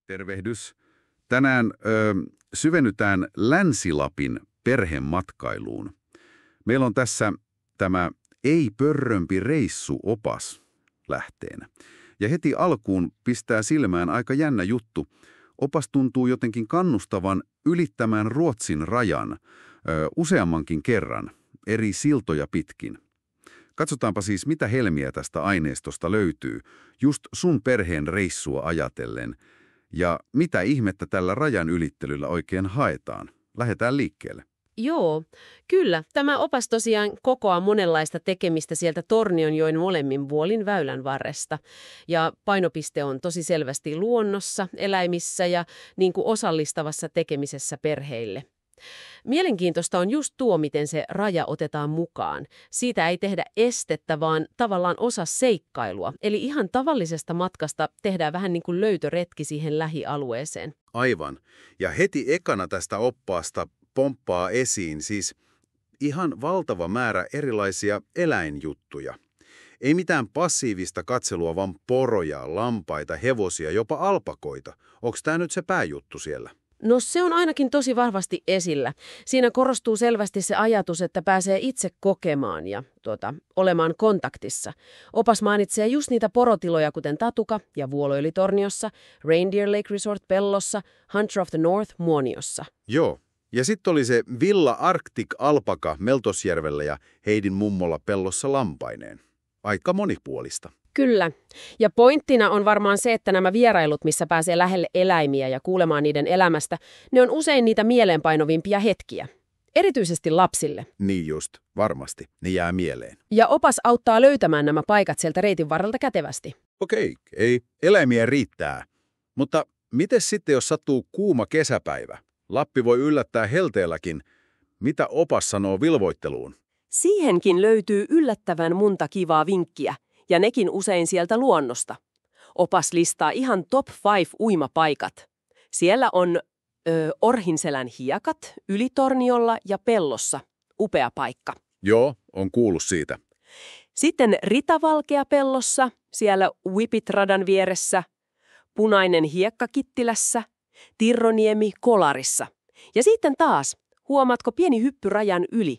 Tervehdys. Tänään syvennytään Länsi-Lapin perhematkailuun. Meillä on tässä tämä Ei pörrömpi reissuopas lähteenä. Ja heti alkuun pistää silmään aika jännä juttu. Opas tuntuu jotenkin kannustavan ylittämään Ruotsin rajan useammankin kerran, eri siltoja pitkin. Katsotaanpa siis, mitä helmiä tästä aineistosta löytyy, just sun perheen reissua ajatellen, ja mitä ihmettä tällä rajan ylittelyllä oikein haetaan. Lähdetään liikkeelle. Joo, kyllä. Tämä opas tosiaan kokoaa monenlaista tekemistä sieltä Tornionjoen molemmin puolin väylän varresta. Ja painopiste on tosi selvästi luonnossa, eläimissä ja niin kuin osallistavassa tekemisessä perheille. Mielenkiintoista on just tuo, miten se raja otetaan mukaan. Siitä ei tehdä estettä, vaan tavallaan osa seikkailua. Eli ihan tavallisesta matkasta tehdään vähän niin kuin löytöretki siihen lähialueeseen. Aivan. Ja heti ekana tästä oppaasta pomppaa esiin siis ihan valtava määrä erilaisia eläinjuttuja. Ei mitään passiivista katselua, vaan poroja, lampaita, hevosia, jopa alpakoita. Onko tämä nyt se pääjuttu siellä? No se on ainakin tosi vahvasti esillä. Siinä korostuu selvästi se ajatus, että pääsee itse kokemaan ja olemaan kontaktissa. Opas mainitsee just niitä porotiloja, kuten Tatuka ja Vuoloylitorniossa, Reindeer Lake Resort Pellossa, Hunter of the North Muoniossa. Joo. Ja sitten oli se Villa Arctic Alpaka Meltosjärvellä ja Heidin mummolla Pellossa lampaineen. Aika monipuolista. Kyllä. Ja pointtina on varmaan se, että nämä vierailut, missä pääsee lähelle eläimiä ja kuulemaan niiden elämästä, ne on usein niitä mieleenpainovimpia hetkiä. Erityisesti lapsille. Niin just, varmasti. Ne jää mieleen. Ja opas auttaa löytämään nämä paikat sieltä reitin varrelta kätevästi. Okei, ei. Eläimiä riittää. Mutta miten sitten, jos sattuu kuuma kesäpäivä? Lappi voi yllättää helteelläkin. Mitä opas sanoo vilvoitteluun? Siihenkin löytyy yllättävän monta kivaa vinkkiä, ja nekin usein sieltä luonnosta. Opas listaa ihan top 5 uimapaikat. Siellä on Orhinselän hiekat, Ylitorniolla ja Pellossa. Upea paikka. Joo, on kuullut siitä. Sitten Ritavalkea Pellossa, siellä Whippit-radan vieressä. Punainen hiekka Kittilässä. Tirroniemi Kolarissa. Ja sitten taas, huomaatko pieni hyppy rajan yli?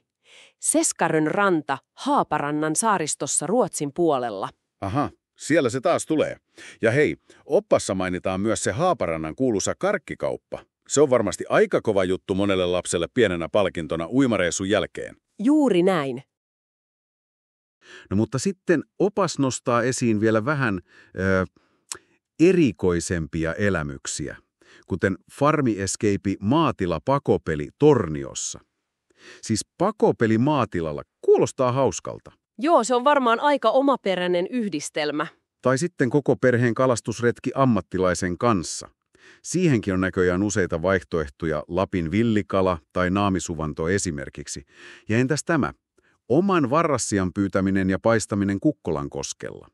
Seskarön ranta Haaparannan saaristossa Ruotsin puolella. Aha, siellä se taas tulee. Ja hei, oppassa mainitaan myös se Haaparannan kuuluisa karkkikauppa. Se on varmasti aika kova juttu monelle lapselle pienenä palkintona uimareissun jälkeen. Juuri näin. No mutta sitten opas nostaa esiin vielä vähän erikoisempia elämyksiä, kuten Farmi Escape maatila-pakopeli Torniossa. Siis pakopeli maatilalla kuulostaa hauskalta. Joo, se on varmaan aika omaperäinen yhdistelmä. Tai sitten koko perheen kalastusretki ammattilaisen kanssa. Siihenkin on näköjään useita vaihtoehtoja, Lapin villikala tai naamisuvanto esimerkiksi. Ja entäs tämä? Oman varrassian pyytäminen ja paistaminen Kukkolankoskella.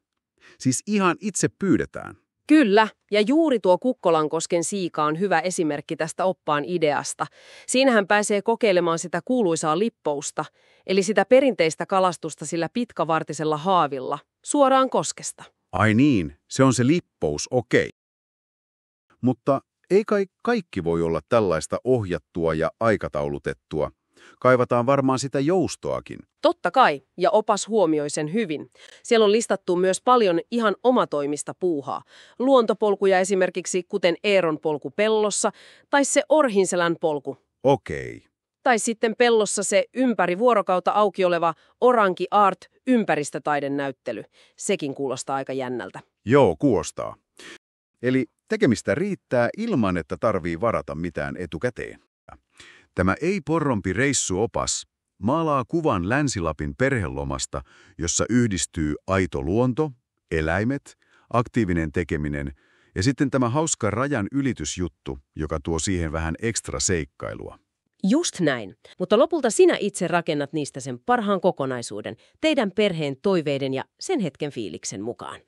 Siis ihan itse pyydetään. Kyllä, ja juuri tuo Kukkołankosken siika on hyvä esimerkki tästä oppaan ideasta. Siinähän pääsee kokeilemaan sitä kuuluisaa lippousta, eli sitä perinteistä kalastusta sillä pitkävartisella haavilla, suoraan koskesta. Ai niin, se on se lippous, okei. Mutta ei kai kaikki voi olla tällaista ohjattua ja aikataulutettua. Kaivataan varmaan sitä joustoakin. Totta kai, ja opas huomioi sen hyvin. Siellä on listattu myös paljon ihan omatoimista puuhaa. Luontopolkuja esimerkiksi, kuten Eeron polku Pellossa, tai se Orhinselän polku. Okei. Tai sitten Pellossa se ympäri vuorokautta auki oleva Oranki Art ympäristötaidenäyttely. Sekin kuulostaa aika jännältä. Joo, kuulostaa. Eli tekemistä riittää ilman, että tarvii varata mitään etukäteen. Tämä Ei porrompi reissuopas maalaa kuvan Länsi-Lapin perhelomasta, jossa yhdistyy aito luonto, eläimet, aktiivinen tekeminen ja sitten tämä hauska rajan ylitysjuttu, joka tuo siihen vähän ekstra seikkailua. Just näin, mutta lopulta sinä itse rakennat niistä sen parhaan kokonaisuuden, teidän perheen toiveiden ja sen hetken fiiliksen mukaan.